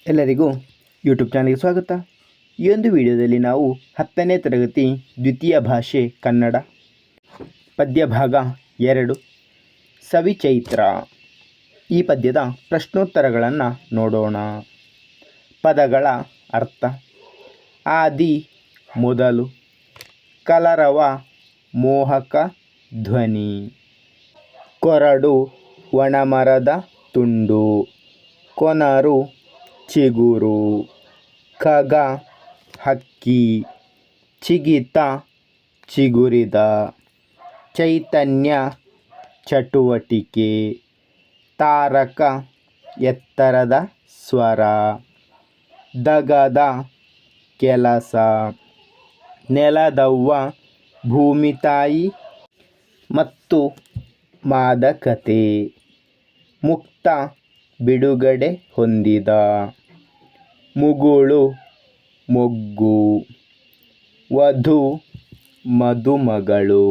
ಎಲ್ಲರಿಗೂ ಯೂಟ್ಯೂಬ್ ಚಾನಲ್ಗೆ ಸ್ವಾಗತ. ಈ ಒಂದು ವಿಡಿಯೋದಲ್ಲಿ ನಾವು 10ನೇ ತರಗತಿ ದ್ವಿತೀಯ ಭಾಷೆ ಕನ್ನಡ ಪದ್ಯ ಭಾಗ 2 ಸವಿಚೈತ್ರ. ಈ ಪದ್ಯದ ಪ್ರಶ್ನೋತ್ತರಗಳನ್ನು ನೋಡೋಣ. ಪದಗಳ ಅರ್ಥ: ಆದಿ ಮೊದಲು, ಕಲರವ ಮೋಹಕ ಧ್ವನಿ, ಕೊರಡು ಒಣಮರದ ತುಂಡು, ಕೊನರು ಚಿಗುರು, ಖಗ ಹಕ್ಕಿ, ಚಿಗಿತ ಚಿಗುರಿದ, ಚೈತನ್ಯ ಚಟುವಟಿಕೆ, ತಾರಕ ಎತ್ತರದ ಸ್ವರ, ದಗದ ಕೆಲಸ, ನೆಲದವ್ವ ಭೂಮಿತಾಯಿ ಮತ್ತು ಮಾದಕತೆ, ಮುಕ್ತ ಬಿಡುಗಡೆ ಹೊಂದಿದ, ಮುಗುಳು ಮೊಗ್ಗು, ವಧು ಮದುಮಗಳು,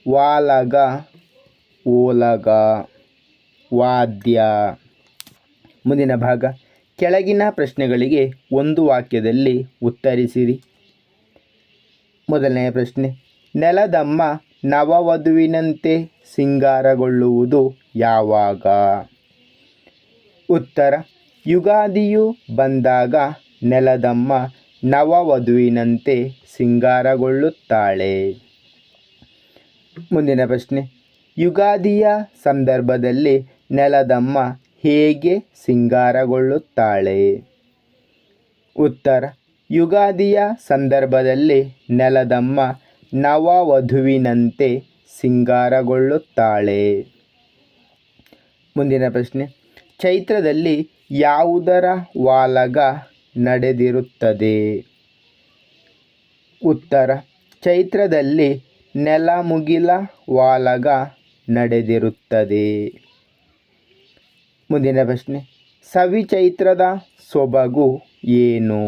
ವಾಲಗ ಓಲಗ, ವಾದ್ಯ. ಮುಂದಿನ ಭಾಗ: ಕೆಳಗಿನ ಪ್ರಶ್ನೆಗಳಿಗೆ ಒಂದು ವಾಕ್ಯದಲ್ಲಿ ಉತ್ತರಿಸಿರಿ. ಮೊದಲನೆಯ ಪ್ರಶ್ನೆ: ನೆಲದಮ್ಮ ನವವಧುವಿನಂತೆ ಸಿಂಗಾರಗೊಳ್ಳುವುದು ಯಾವಾಗ? ಉತ್ತರ: ಯುಗಾದಿಯು ಬಂದಾಗ ನೆಲದಮ್ಮ ನವವಧುವಿನಂತೆ ಸಿಂಗಾರಗೊಳ್ಳುತ್ತಾಳೆ. ಮುಂದಿನ ಪ್ರಶ್ನೆ: ಯುಗಾದಿಯ ಸಂದರ್ಭದಲ್ಲಿ ನೆಲದಮ್ಮ ಹೇಗೆ ಸಿಂಗಾರಗೊಳ್ಳುತ್ತಾಳೆ? ಉತ್ತರ: ಯುಗಾದಿಯ ಸಂದರ್ಭದಲ್ಲಿ ನೆಲದಮ್ಮ ನವವಧುವಿನಂತೆ ಸಿಂಗಾರಗೊಳ್ಳುತ್ತಾಳೆ. ಮುಂದಿನ ಪ್ರಶ್ನೆ: ಚೈತ್ರದಲ್ಲಿ ಯಾವುದರ ವಾಲಗ ನಡೆದಿರುತ್ತದೆ? ಉತ್ತರ: ಚೈತ್ರದಲ್ಲಿ ನೆಲಮುಗಿಲ ವಾಲಗ ನಡೆದಿರುತ್ತದೆ. ಮುಂದಿನ ಪ್ರಶ್ನೆ: ಸವಿಚೈತ್ರದ ಸೊಬಗು ಏನು?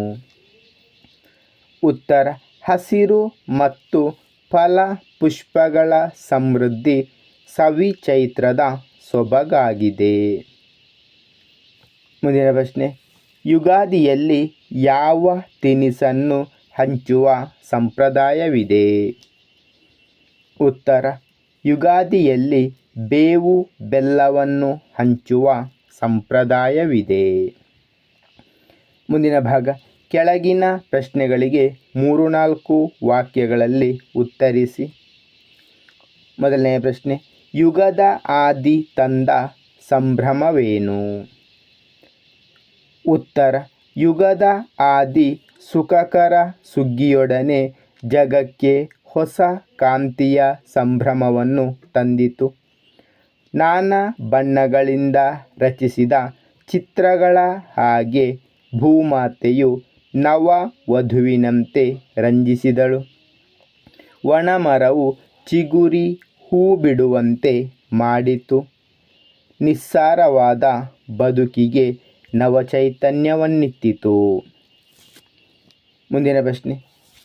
ಉತ್ತರ: ಹಸಿರು ಮತ್ತು ಫಲ ಪುಷ್ಪಗಳ ಸಮೃದ್ಧಿ ಸವಿಚೈತ್ರದ ಸೊಬಗಾಗಿದೆ. ಮುಂದಿನ ಪ್ರಶ್ನೆ: ಯುಗಾದಿಯಲ್ಲಿ ಯಾವ ತಿನಿಸನ್ನು ಹಂಚುವ ಸಂಪ್ರದಾಯವಿದೆ? ಉತ್ತರ: ಯುಗಾದಿಯಲ್ಲಿ ಬೇವು ಬೆಲ್ಲವನ್ನು ಹಂಚುವ ಸಂಪ್ರದಾಯವಿದೆ. ಮುಂದಿನ ಭಾಗ: ಕೆಳಗಿನ ಪ್ರಶ್ನೆಗಳಿಗೆ 3-4 ವಾಕ್ಯಗಳಲ್ಲಿ ಉತ್ತರಿಸಿ. ಮೊದಲನೆಯ ಪ್ರಶ್ನೆ: ಯುಗದ ಆದಿ ತಂದ ಸಂಭ್ರಮವೇನು? ಉತ್ತರ: ಯುಗದ ಆದಿ ಸುಖಕರ ಸುಗ್ಗಿಯೊಡನೆ ಜಗಕ್ಕೆ ಹೊಸ ಕಾಂತಿಯ ಸಂಭ್ರಮವನ್ನು ತಂದಿತು. ನಾನಾ ಬಣ್ಣಗಳಿಂದ ರಚಿಸಿದ ಚಿತ್ರಗಳ ಹಾಗೆ ಭೂಮಾತೆಯು ನವ ವಧುವಿನಂತೆ ರಂಜಿಸಿದಳು. ಒಣಮರವು ಚಿಗುರಿ ಹೂ ಬಿಡುವಂತೆ ಮಾಡಿತು. ನಿಸ್ಸಾರವಾದ ಬದುಕಿಗೆ ನವಚೈತನ್ಯವನ್ನಿತ್ತಿತು. ಮುಂದಿನ ಪ್ರಶ್ನೆ: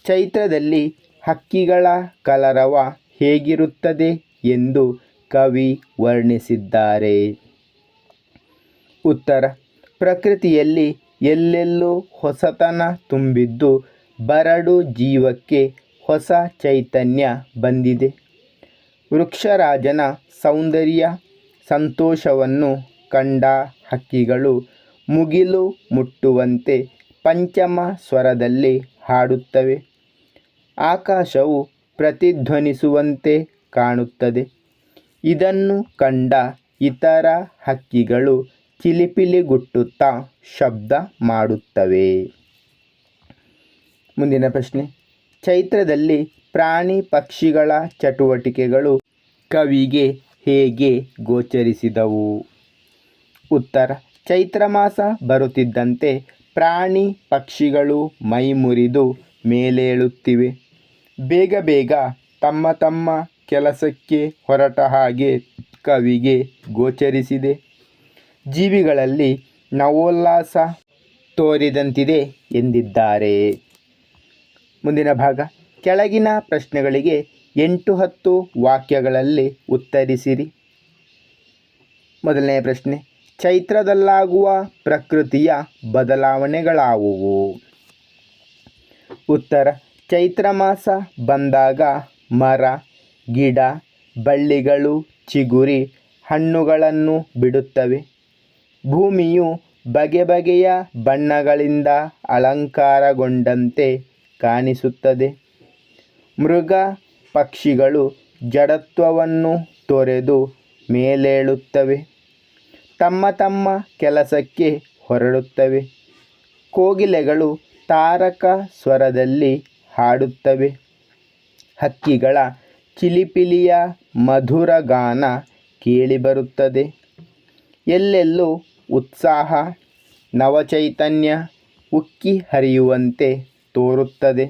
ಚೈತ್ರದಲ್ಲಿ ಹಕ್ಕಿಗಳ ಕಲರವ ಹೇಗಿರುತ್ತದೆ ಎಂದು ಕವಿ ವರ್ಣಿಸಿದ್ದಾರೆ? ಉತ್ತರ: ಪ್ರಕೃತಿಯಲ್ಲಿ ಎಲ್ಲೆಲ್ಲೂ ಹೊಸತನ ತುಂಬಿದ್ದು ಬರಡು ಜೀವಕ್ಕೆ ಹೊಸ ಚೈತನ್ಯ ಬಂದಿದೆ. ವೃಕ್ಷರಾಜನ ಸೌಂದರ್ಯ ಸಂತೋಷವನ್ನು ಕಂಡ ಹಕ್ಕಿಗಳು ಮುಗಿಲು ಮುಟ್ಟುವಂತೆ ಪಂಚಮ ಸ್ವರದಲ್ಲಿ ಹಾಡುತ್ತವೆ. ಆಕಾಶವು ಪ್ರತಿಧ್ವನಿಸುವಂತೆ ಕಾಣುತ್ತದೆ. ಇದನ್ನು ಕಂಡ ಇತರ ಹಕ್ಕಿಗಳು ಚಿಲಿಪಿಲಿಗುಟ್ಟುತ್ತಾ ಶಬ್ದ ಮಾಡುತ್ತವೆ. ಮುಂದಿನ ಪ್ರಶ್ನೆ: ಚೈತ್ರದಲ್ಲಿ ಪ್ರಾಣಿ ಪಕ್ಷಿಗಳ ಚಟುವಟಿಕೆಗಳು ಕವಿಗೆ ಹೇಗೆ ಗೋಚರಿಸಿದವು? ಉತ್ತರ: ಚೈತ್ರ ಮಾಸ ಬರುತ್ತಿದ್ದಂತೆ ಪ್ರಾಣಿ ಪಕ್ಷಿಗಳು ಮೈಮುರಿದು ಮೇಲೇಳುತ್ತಿವೆ. ಬೇಗ ಬೇಗ ತಮ್ಮ ತಮ್ಮ ಕೆಲಸಕ್ಕೆ ಹೊರಟ ಹಾಗೆ ಕವಿಗೆ ಗೋಚರಿಸಿದೆ. ಜೀವಿಗಳಲ್ಲಿ ನವೋಲ್ಲಾಸ ತೋರಿದಂತಿದೆ ಎಂದಿದ್ದಾರೆ. ಮುಂದಿನ ಭಾಗ: ಕೆಳಗಿನ ಪ್ರಶ್ನೆಗಳಿಗೆ 8-10 ವಾಕ್ಯಗಳಲ್ಲಿ ಉತ್ತರಿಸಿರಿ. ಮೊದಲನೆಯ ಪ್ರಶ್ನೆ: ಚೈತ್ರದಲ್ಲಾಗುವ ಪ್ರಕೃತಿಯ ಬದಲಾವಣೆಗಳಾವುವು? ಉತ್ತರ: ಚೈತ್ರ ಮಾಸ ಬಂದಾಗ ಮರ, ಗಿಡ, ಬಳ್ಳಿಗಳು ಚಿಗುರಿ ಹಣ್ಣುಗಳನ್ನು ಬಿಡುತ್ತವೆ. ಭೂಮಿಯು ಬಗೆ ಬಗೆಯ ಬಣ್ಣಗಳಿಂದ ಅಲಂಕಾರಗೊಂಡಂತೆ ಕಾಣಿಸುತ್ತದೆ. ಮೃಗ ಪಕ್ಷಿಗಳು ಜಡತ್ವವನ್ನು ತೊರೆದು ಮೇಲೇಳುತ್ತವೆ. ತಮ್ಮ ತಮ್ಮ ಕೆಲಸಕ್ಕೆ ಹೊರಡುತ್ತವೆ. ಕೋಗಿಲೆಗಳು ತಾರಕ ಸ್ವರದಲ್ಲಿ ಹಾಡುತ್ತವೆ. ಹಕ್ಕಿಗಳ ಚಿಲಿಪಿಲಿಯ ಮಧುರ ಗಾನ ಕೇಳಿಬರುತ್ತದೆ. ಎಲ್ಲೆಲ್ಲೂ ಉತ್ಸಾಹ, ನವಚೈತನ್ಯ ಉಕ್ಕಿ ಹರಿಯುವಂತೆ ತೋರುತ್ತದೆ.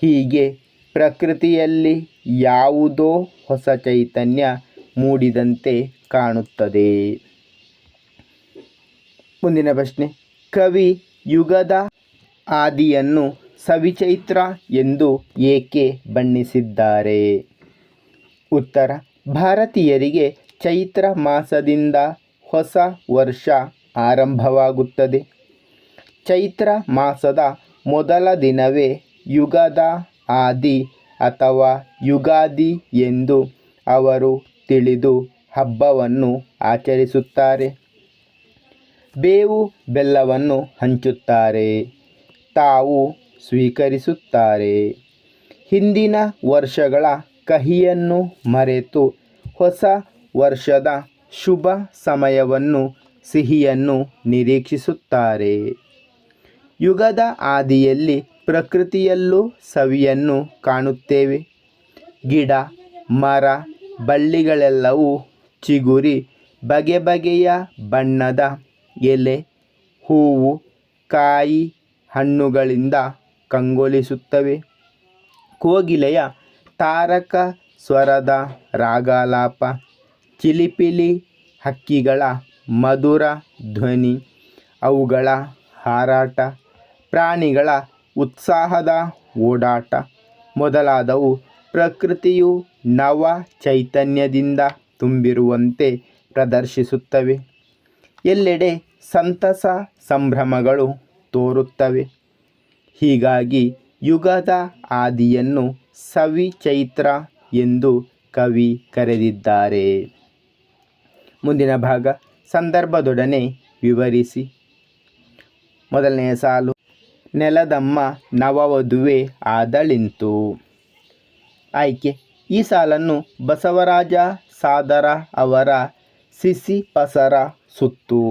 ಹೀಗೆ ಪ್ರಕೃತಿಯಲ್ಲಿ ಯಾವುದೋ ಹೊಸ ಚೈತನ್ಯ ಮೂಡಿದಂತೆ ಕಾಣುತ್ತದೆ. ಮುಂದಿನ ಪ್ರಶ್ನೆ: ಕವಿ ಯುಗದ ಆದಿಯನ್ನು ಸವಿಚೈತ್ರ ಎಂದು ಏಕೆ ಬಣ್ಣಿಸಿದ್ದಾರೆ? ಉತ್ತರ: ಭಾರತೀಯರಿಗೆ ಚೈತ್ರ ಮಾಸದಿಂದ ಹೊಸ ವರ್ಷ ಆರಂಭವಾಗುತ್ತದೆ. ಚೈತ್ರ ಮಾಸದ ಮೊದಲ ದಿನವೇ ಯುಗದ ಆದಿ ಅಥವಾ ಯುಗಾದಿ ಎಂದು ಅವರು ತಿಳಿದು ಹಬ್ಬವನ್ನು ಆಚರಿಸುತ್ತಾರೆ. ಬೇವು ಬೆಲ್ಲವನ್ನು ಹಂಚುತ್ತಾರೆ. ತಾವು ಸ್ವೀಕರಿಸುತ್ತಾರೆ. ಹಿಂದಿನ ವರ್ಷಗಳ ಕಹಿಯನ್ನು ಮರೆತು ಹೊಸ ವರ್ಷದ ಶುಭ ಸಮಯವನ್ನು, ಸಿಹಿಯನ್ನು ನಿರೀಕ್ಷಿಸುತ್ತಾರೆ. ಯುಗದ ಆದಿಯಲ್ಲಿ ಪ್ರಕೃತಿಯಲ್ಲೂ ಸವಿಯನ್ನು ಕಾಣುತ್ತೇವೆ. ಗಿಡ, ಮರ, ಬಳ್ಳಿಗಳೆಲ್ಲವೂ ಚಿಗುರಿ ಬಗೆ ಬಗೆಯ ಬಣ್ಣದ ಎಲೆ, ಹೂವು, ಕಾಯಿ, ಹಣ್ಣುಗಳಿಂದ ಕಂಗೊಳಿಸುತ್ತವೆ. ಕೋಗಿಲೆಯ ತಾರಕ ಸ್ವರದ ರಾಗಾಲಾಪ, ಚಿಲಿಪಿಲಿ ಹಕ್ಕಿಗಳ ಮಧುರ ಧ್ವನಿ, ಅವುಗಳ ಹಾರಾಟ, ಪ್ರಾಣಿಗಳ ಉತ್ಸಾಹದ ಓಡಾಟ ಮೊದಲಾದವು ಪ್ರಕೃತಿಯು ನವ ಚೈತನ್ಯದಿಂದ ತುಂಬಿರುವಂತೆ ಪ್ರದರ್ಶಿಸುತ್ತವೆ. ಎಲ್ಲೆಡೆ ಸಂತಸ ಸಂಭ್ರಮಗಳು ತೋರುತ್ತವೆ. ಹೀಗಾಗಿ ಯುಗದ ಆದಿಯನ್ನು ಸವಿಚೈತ್ರ ಎಂದು ಕವಿ ಕರೆದಿದ್ದಾರೆ. ಮುಂದಿನ ಭಾಗ: ಸಂದರ್ಭದೊಡನೆ ವಿವರಿಸಿ. ಮೊದಲನೆಯ ಸಾಲು: ನೆಲದಮ್ಮ ನವವಧುವೆ ಆದಳಿಂತು. ಆಯ್ಕೆ: ಈ ಸಾಲನ್ನು ಬಸವರಾಜ ಸಾದರ ಅವರ ಸಿಸಿಪಸರ ಸುತ್ತು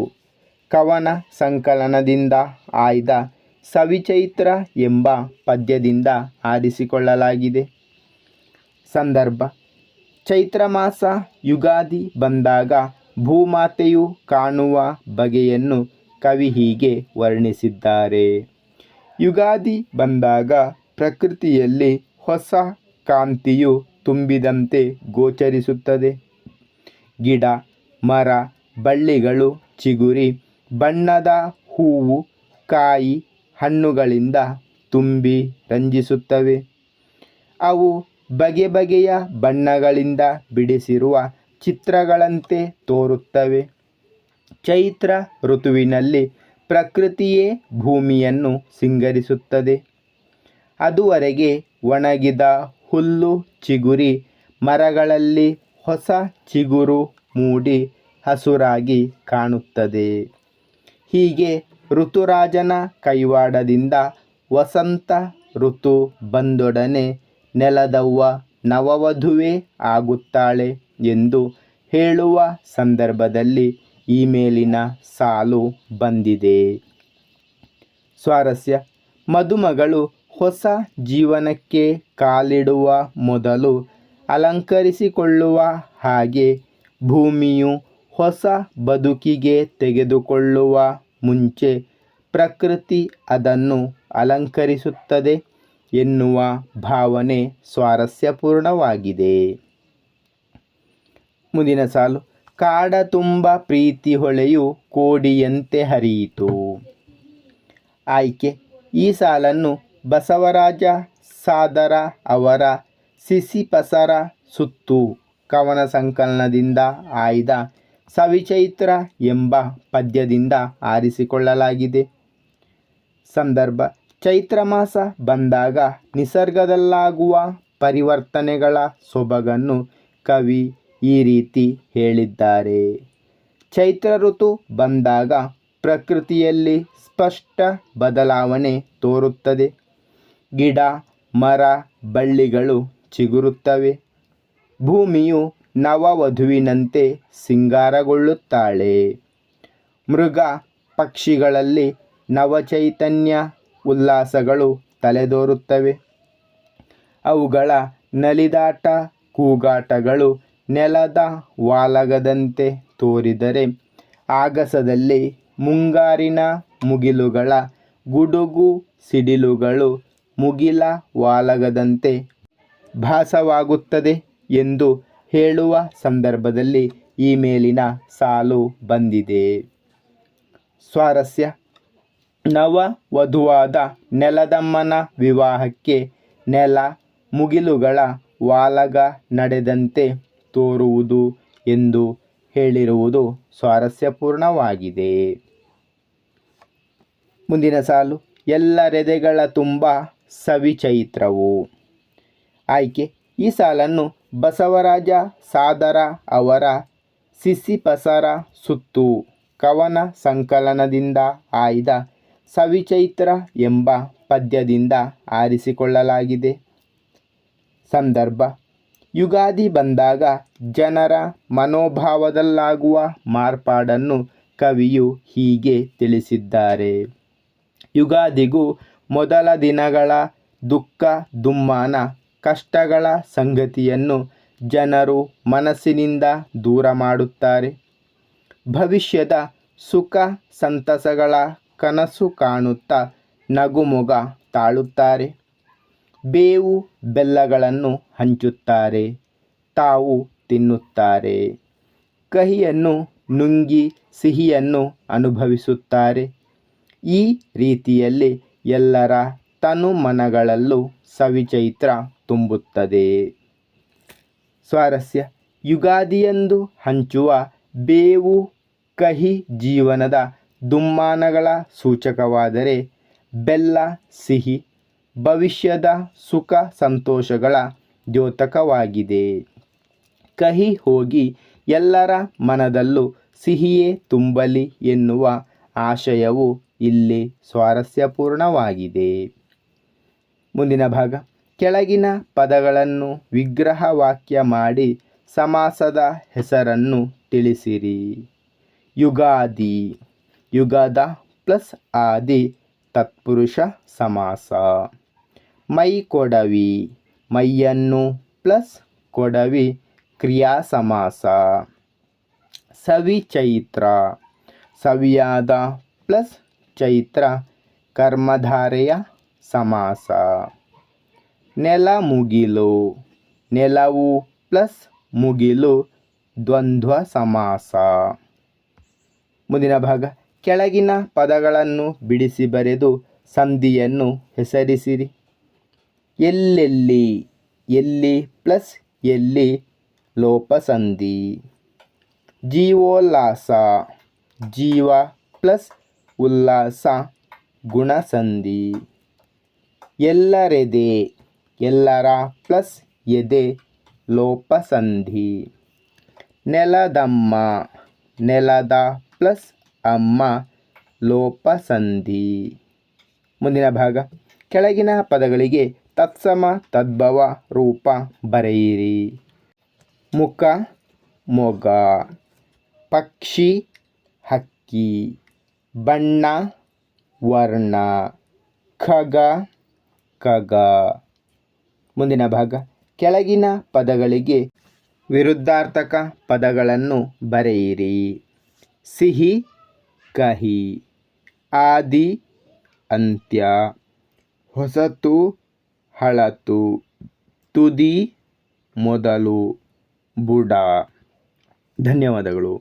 ಕವನ ಸಂಕಲನದಿಂದ ಆಯ್ದ ಸವಿಚೈತ್ರ ಎಂಬ ಪದ್ಯದಿಂದ ಆರಿಸಿಕೊಳ್ಳಲಾಗಿದೆ. ಸಂದರ್ಭ: ಚೈತ್ರ ಮಾಸ ಯುಗಾದಿ ಬಂದಾಗ ಭೂಮಾತೆಯು ಕಾಣುವ ಬಗೆಯನ್ನು ಕವಿ ಹೀಗೆ ವರ್ಣಿಸಿದ್ದಾರೆ. ಯುಗಾದಿ ಬಂದಾಗ ಪ್ರಕೃತಿಯಲ್ಲಿ ಹೊಸ ಕಾಂತಿಯು ತುಂಬಿದಂತೆ ಗೋಚರಿಸುತ್ತದೆ. ಗಿಡ, ಮರ, ಬಳ್ಳಿಗಳು ಚಿಗುರಿ ಬಣ್ಣದ ಹೂವು, ಕಾಯಿ, ಹಣ್ಣುಗಳಿಂದ ತುಂಬಿ ರಂಜಿಸುತ್ತವೆ. ಅವು ಬಗೆ ಬಗೆಯ ಬಣ್ಣಗಳಿಂದ ಬಿಡಿಸಿರುವ ಚಿತ್ರಗಳಂತೆ ತೋರುತ್ತವೆ. ಚೈತ್ರ ಋತುವಿನಲ್ಲಿ ಪ್ರಕೃತಿಯೇ ಭೂಮಿಯನ್ನು ಸಿಂಗರಿಸುತ್ತದೆ. ಅದುವರೆಗೆ ಒಣಗಿದ ಹುಲ್ಲು ಚಿಗುರಿ ಮರಗಳಲ್ಲಿ ಹೊಸ ಚಿಗುರು ಮೂಡಿ ಹಸುರಾಗಿ ಕಾಣುತ್ತದೆ. ಹೀಗೆ ಋತುರಾಜನ ಕೈವಾಡದಿಂದ ವಸಂತ ಋತು ಬಂದೊಡನೆ ನೆಲದವ್ವ ನವವಧುವೆ ಆಗುತ್ತಾಳೆ ಎಂದು ಹೇಳುವ ಸಂದರ್ಭದಲ್ಲಿ ಈ ಮೇಲಿನ ಸಾಲು ಬಂದಿದೆ. ಸ್ವಾರಸ್ಯ: ಮದುಮಗಳು ಹೊಸ ಜೀವನಕ್ಕೆ ಕಾಲಿಡುವ ಮೊದಲು ಅಲಂಕರಿಸಿಕೊಳ್ಳುವ ಹಾಗೆ ಭೂಮಿಯು ಹೊಸ ಬದುಕಿಗೆ ತೆಗೆದುಕೊಳ್ಳುವ ಮುಂಚೆ ಪ್ರಕೃತಿ ಅದನ್ನು ಅಲಂಕರಿಸುತ್ತದೆ ಎನ್ನುವ ಭಾವನೆ ಸ್ವಾರಸ್ಯಪೂರ್ಣವಾಗಿದೆ. ಮುಂದಿನ ಸಾಲು: ಕಾಡ ತುಂಬ ಪ್ರೀತಿ ಹೊಳೆಯು ಕೋಡಿಯಂತೆ ಹರಿಯಿತು. ಆಯ್ಕೆ: ಈ ಸಾಲನ್ನು ಬಸವರಾಜ ಸಾದರ ಅವರ ಸಿಸಿಪಸರ ಸುತ್ತು ಕವನ ಸಂಕಲನದಿಂದ ಆಯ್ದ ಸವಿಚೈತ್ರ ಎಂಬ ಪದ್ಯದಿಂದ ಆರಿಸಿಕೊಳ್ಳಲಾಗಿದೆ. ಸಂದರ್ಭ: ಚೈತ್ರ ಮಾಸ ಬಂದಾಗ ನಿಸರ್ಗದಲ್ಲಾಗುವ ಪರಿವರ್ತನೆಗಳ ಸೊಬಗನ್ನು ಕವಿ ಈ ರೀತಿ ಹೇಳಿದ್ದಾರೆ. ಚೈತ್ರ ಋತು ಬಂದಾಗ ಪ್ರಕೃತಿಯಲ್ಲಿ ಸ್ಪಷ್ಟ ಬದಲಾವಣೆ ತೋರುತ್ತದೆ. ಗಿಡ, ಮರ, ಬಳ್ಳಿಗಳು ಚಿಗುರುತ್ತವೆ. ಭೂಮಿಯು ನವವಧುವಿನಂತೆ ಸಿಂಗಾರಗೊಳ್ಳುತ್ತಾಳೆ. ಮೃಗ ಪಕ್ಷಿಗಳಲ್ಲಿ ನವಚೈತನ್ಯ ಉಲ್ಲಾಸಗಳು ತಲೆದೋರುತ್ತವೆ. ಅವುಗಳ ನಲಿದಾಟ ಕೂಗಾಟಗಳು ನೆಲದ ವಾಲಗದಂತೆ ತೋರಿದರೆ, ಆಗಸದಲ್ಲಿ ಮುಂಗಾರಿನ ಮುಗಿಲುಗಳ ಗುಡುಗು ಸಿಡಿಲುಗಳು ಮುಗಿಲ ವಾಲಗದಂತೆ ಭಾಸವಾಗುತ್ತದೆ ಎಂದು ಹೇಳುವ ಸಂದರ್ಭದಲ್ಲಿ ಈ ಮೇಲಿನ ಸಾಲು ಬಂದಿದೆ. ಸ್ವಾರಸ್ಯ: ನವ ವಧುವಾದ ನೆಲದಮ್ಮನ ವಿವಾಹಕ್ಕೆ ನೆಲ ಮುಗಿಲುಗಳ ವಾಲಗ ನಡೆದಂತೆ ತೋರುವುದು ಎಂದು ಹೇಳಿರುವುದು ಸ್ವಾರಸ್ಯಪೂರ್ಣವಾಗಿದೆ. ಮುಂದಿನ ಸಾಲು: ಎಲ್ಲರೆದೆಗಳ ತುಂಬ ಸವಿಚೈತ್ರವು. ಆಯ್ಕೆ: ಈ ಸಾಲನ್ನು ಬಸವರಾಜ ಸಾದರ ಅವರ ಸಿಸಿಪಸರ ಸುತ್ತು ಕವನ ಸಂಕಲನದಿಂದ ಆಯ್ದ ಸವಿಚೈತ್ರ ಎಂಬ ಪದ್ಯದಿಂದ ಆರಿಸಿಕೊಳ್ಳಲಾಗಿದೆ. ಸಂದರ್ಭ: ಯುಗಾದಿ ಬಂದಾಗ ಜನರ ಮನೋಭಾವದಲ್ಲಾಗುವ ಮಾರ್ಪಾಡನ್ನು ಕವಿಯು ಹೀಗೆ ತಿಳಿಸಿದ್ದಾರೆ. ಯುಗಾದಿಗೂ ಮೊದಲ ದಿನಗಳ ದುಃಖ ದುಮ್ಮಾನ ಕಷ್ಟಗಳ ಸಂಗತಿಯನ್ನು ಜನರು ಮನಸ್ಸಿನಿಂದ ದೂರ ಮಾಡುತ್ತಾರೆ. ಭವಿಷ್ಯದ ಸುಖ ಸಂತಸಗಳ ಕನಸು ಕಾಣುತ್ತಾ ನಗುಮೊಗ ತಾಳುತ್ತಾರೆ. ಬೇವು ಬೆಲ್ಲಗಳನ್ನು ಹಂಚುತ್ತಾರೆ, ತಾವು ತಿನ್ನುತ್ತಾರೆ. ಕಹಿಯನ್ನು ನುಂಗಿ ಸಿಹಿಯನ್ನು ಅನುಭವಿಸುತ್ತಾರೆ. ಈ ರೀತಿಯಲ್ಲಿ ಎಲ್ಲರ ತನುಮನಗಳಲ್ಲೂ ಸವಿಚೈತ್ರ ತುಂಬುತ್ತದೆ. ಸ್ವಾರಸ್ಯ: ಯುಗಾದಿಯಂದು ಹಂಚುವ ಬೇವು ಕಹಿ ಜೀವನದ ದುಮ್ಮಾನಗಳ ಸೂಚಕವಾದರೆ, ಬೆಲ್ಲ ಸಿಹಿ ಭವಿಷ್ಯದ ಸುಖ ಸಂತೋಷಗಳ ದ್ಯೋತಕವಾಗಿದೆ. ಕಹಿ ಹೋಗಿ ಎಲ್ಲರ ಮನದಲ್ಲೂ ಸಿಹಿಯೇ ತುಂಬಲಿ ಎನ್ನುವ ಆಶಯವು ಇಲ್ಲಿ ಸ್ವಾರಸ್ಯಪೂರ್ಣವಾಗಿದೆ. ಮುಂದಿನ ಭಾಗ: ಕೆಳಗಿನ ಪದಗಳನ್ನು ವಿಗ್ರಹವಾಕ್ಯ ಮಾಡಿ ಸಮಾಸದ ಹೆಸರನ್ನು ತಿಳಿಸಿರಿ. ಯುಗಾದಿ: ಯುಗದ ಪ್ಲಸ್ ಆದಿ ತತ್ಪುರುಷ ಸಮಾಸ. ಮೈಕೊಡವಿ: ಮೈಯನ್ನು ಪ್ಲಸ್ ಕೊಡವಿ ಕ್ರಿಯಾ ಸಮಾಸ. ಸವಿಚೈತ್ರ: ಸವಿಯಾದ ಪ್ಲಸ್ ಚೈತ್ರ ಕರ್ಮಧಾರೆಯ ಸಮಾಸ. ನೆಲಮುಗಿಲು: ನೆಲವು ಪ್ಲಸ್ ಮುಗಿಲು ದ್ವಂದ್ವ ಸಮಾಸ. ಮುಂದಿನ ಭಾಗ: ಕೆಳಗಿನ ಪದಗಳನ್ನು ಬಿಡಿಸಿ ಬರೆದು ಸಂಧಿಯನ್ನು ಹೆಸರಿಸಿರಿ. ಎಲ್ಲೆಲ್ಲಿ: ಎಲ್ಲಿ ಪ್ಲಸ್ ಎಲ್ಲಿ ಲೋಪಸಂಧಿ. ಜೀವೋಲ್ಲಾಸ: ಜೀವ ಪ್ಲಸ್ ಉಲ್ಲಾಸ ಗುಣಸಂಧಿ. ಎಲ್ಲರೆದೆ: ಎಲ್ಲರ ಪ್ಲಸ್ ಎದೆ ಲೋಪಸಂಧಿ. ನೆಲದಮ್ಮ: ನೆಲದ ಪ್ಲಸ್ ಅಮ್ಮ ಲೋಪಸಂಧಿ. ಮುಂದಿನ ಭಾಗ: ಕೆಳಗಿನ ಪದಗಳಿಗೆ ತತ್ಸಮ ತದ್ಭವ ರೂಪ ಬರೆಯಿರಿ. ಮುಖ ಮೊಗ. ಪಕ್ಷಿ ಹಕ್ಕಿ. ಬಣ್ಣ ವರ್ಣ. ಖಗ ಖಗ. ಮುಂದಿನ ಭಾಗ: ಕೆಳಗಿನ ಪದಗಳಿಗೆ ವಿರುದ್ಧಾರ್ಥಕ ಪದಗಳನ್ನು ಬರೆಯಿರಿ. ಸಿಹಿ ಕಹಿ. ಆದಿ ಅಂತ್ಯ. ಹೊಸತು ಹಳತು. ತುದಿ ಮೊದಲು. ಬುಡ. ಧನ್ಯವಾದಗಳು.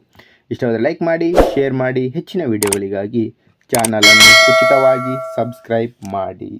ಇಷ್ಟವಾದರೆ ಲೈಕ್ ಮಾಡಿ, ಶೇರ್ ಮಾಡಿ. ಹೆಚ್ಚಿನ ವಿಡಿಯೋಗಳಿಗಾಗಿ ಚಾನಲನ್ನು ಉಚಿತವಾಗಿ ಸಬ್ಸ್ಕ್ರೈಬ್ ಮಾಡಿ.